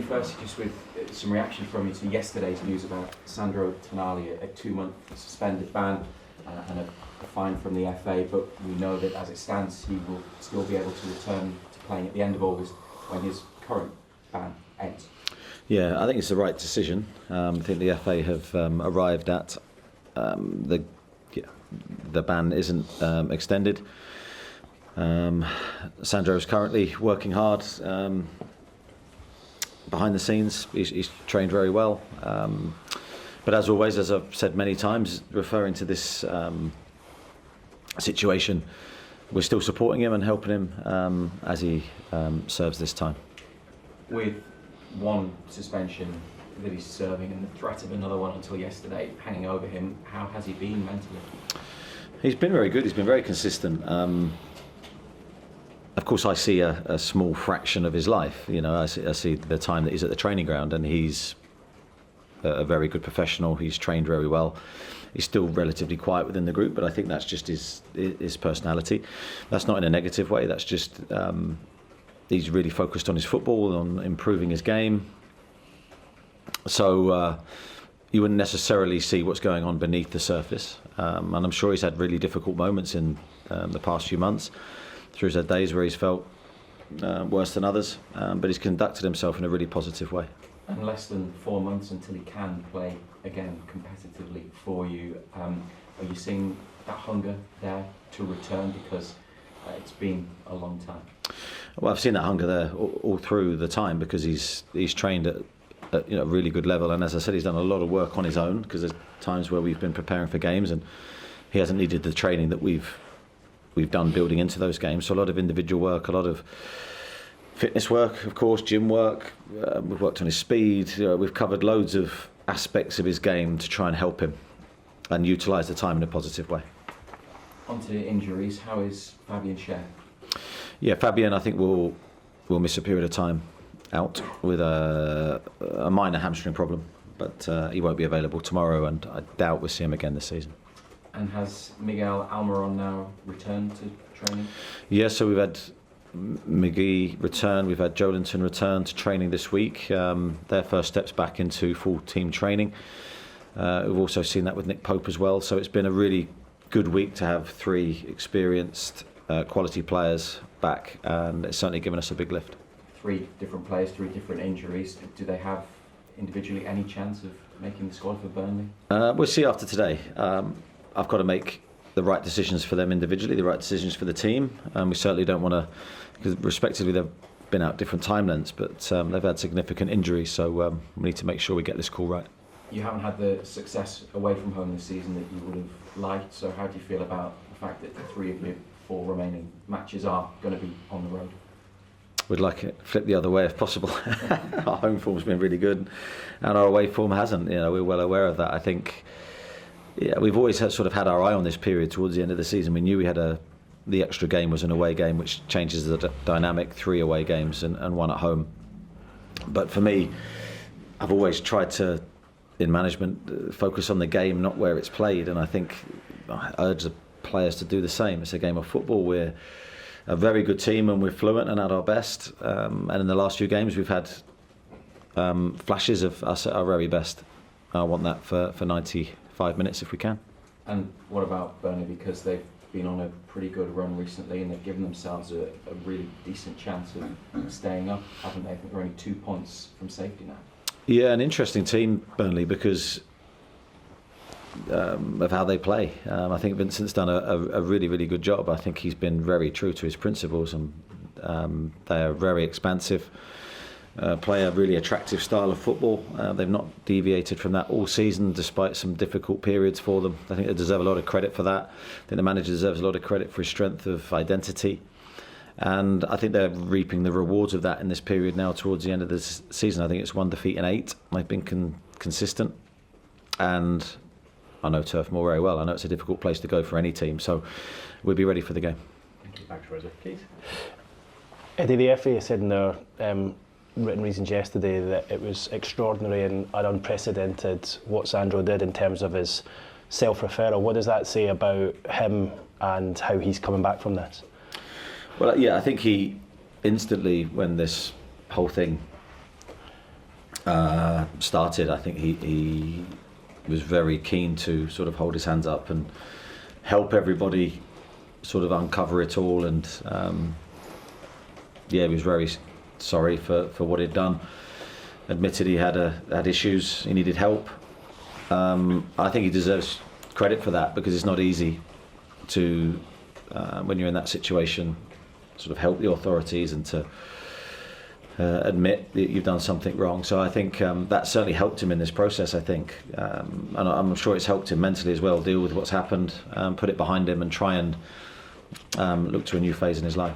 firstly just with some reaction from you to yesterday's news about Sandro Tonali, a 2-month suspended ban and a fine from the FA, but we know that as it stands he will still be able to return to playing at the end of August when his current ban ends. Yeah, I think it's the right decision. I think the FA have arrived at the ban isn't extended. Sandro is currently working hard behind the scenes. He's trained very well. But as always, as I've said many times, referring to this situation, we're still supporting him and helping him as he serves this time. With one suspension that he's serving and the threat of another one until yesterday hanging over him, how has he been mentally? He's been very good. He's been very consistent. Of course, I see a small fraction of his life. You know, I see the time that he's at the training ground, and he's a very good professional. He's trained very well. He's still relatively quiet within the group, but I think that's just his personality. That's not in a negative way. That's just he's really focused on his football, on improving his game. So you wouldn't necessarily see what's going on beneath the surface. And I'm sure he's had really difficult moments in the past few months. He's had days where he's felt worse than others, but he's conducted himself in a really positive way. And less than 4 months until he can play again competitively for you. Are you seeing that hunger there to return, because it's been a long time? Well, I've seen that hunger there all through the time, because he's trained at a really good level, and as I said, he's done a lot of work on his own, because there's times where we've been preparing for games and he hasn't needed the training that we've done building into those games. So a lot of individual work, a lot of fitness work, of course, gym work. We've worked on his speed. We've covered loads of aspects of his game to try and help him and utilise the time in a positive way. On to injuries. How is Fabian Schär? Yeah, Fabian, I think will miss a period of time out with a minor hamstring problem, but he won't be available tomorrow, and I doubt we'll see him again this season. And has Miguel Almiron now returned to training? Yeah, so we've had McGee return, we've had Joelinton return to training this week. Their first steps back into full team training. We've also seen that with Nick Pope as well. So it's been a really good week to have 3 experienced quality players back, and it's certainly given us a big lift. 3 different players, 3 different injuries. Do they have individually any chance of making the squad for Burnley? We'll see after today. I've got to make the right decisions for them individually, the right decisions for the team. We certainly don't want to, because respectively they've been out different time lengths, but they've had significant injuries, so we need to make sure we get this call right. You haven't had the success away from home this season that you would have liked, so how do you feel about the fact that 3 of your 4 remaining matches are going to be on the road? We'd like it flipped the other way if possible. Our home form's been really good, and our away form hasn't. You know, we're well aware of that. I think, yeah, we've always sort of had our eye on this period towards the end of the season. We knew we had the extra game was an away game, which changes the dynamic. 3 away games and 1 at home. But for me, I've always tried to, in management, focus on the game, not where it's played. And I think I urge the players to do the same. It's a game of football. We're a very good team and we're fluent and at our best. And in the last few games, we've had flashes of us at our very best. I want that for 95 minutes if we can. And what about Burnley? Because they've been on a pretty good run recently and they've given themselves a really decent chance of staying up, haven't they? I think they're only 2 points from safety now. Yeah, an interesting team, Burnley, because of how they play. I think Vincent's done a really, really good job. I think he's been very true to his principles, and they are very expansive, play a really attractive style of football. They've not deviated from that all season, despite some difficult periods for them. I think they deserve a lot of credit for that. I think the manager deserves a lot of credit for his strength of identity. And I think they're reaping the rewards of that in this period now towards the end of this season. I think it's 1 defeat in 8. They've been consistent. And I know Turf Moor very well. I know it's a difficult place to go for any team. So we'll be ready for the game. Thank you. Back to Rosa, Keith. Eddie, the FA said in their written reasons yesterday that it was extraordinary and unprecedented what Sandro did in terms of his self-referral. What does that say about him and how he's coming back from this? Well, yeah, I think he instantly, when this whole thing started, I think he was very keen to sort of hold his hands up and help everybody sort of uncover it all, and he was very sorry for what he'd done. Admitted he had issues, he needed help. I think he deserves credit for that, because it's not easy to, when you're in that situation, sort of help the authorities and to admit that you've done something wrong. So I think that certainly helped him in this process, I think. And I'm sure it's helped him mentally as well, deal with what's happened, put it behind him and try and look to a new phase in his life.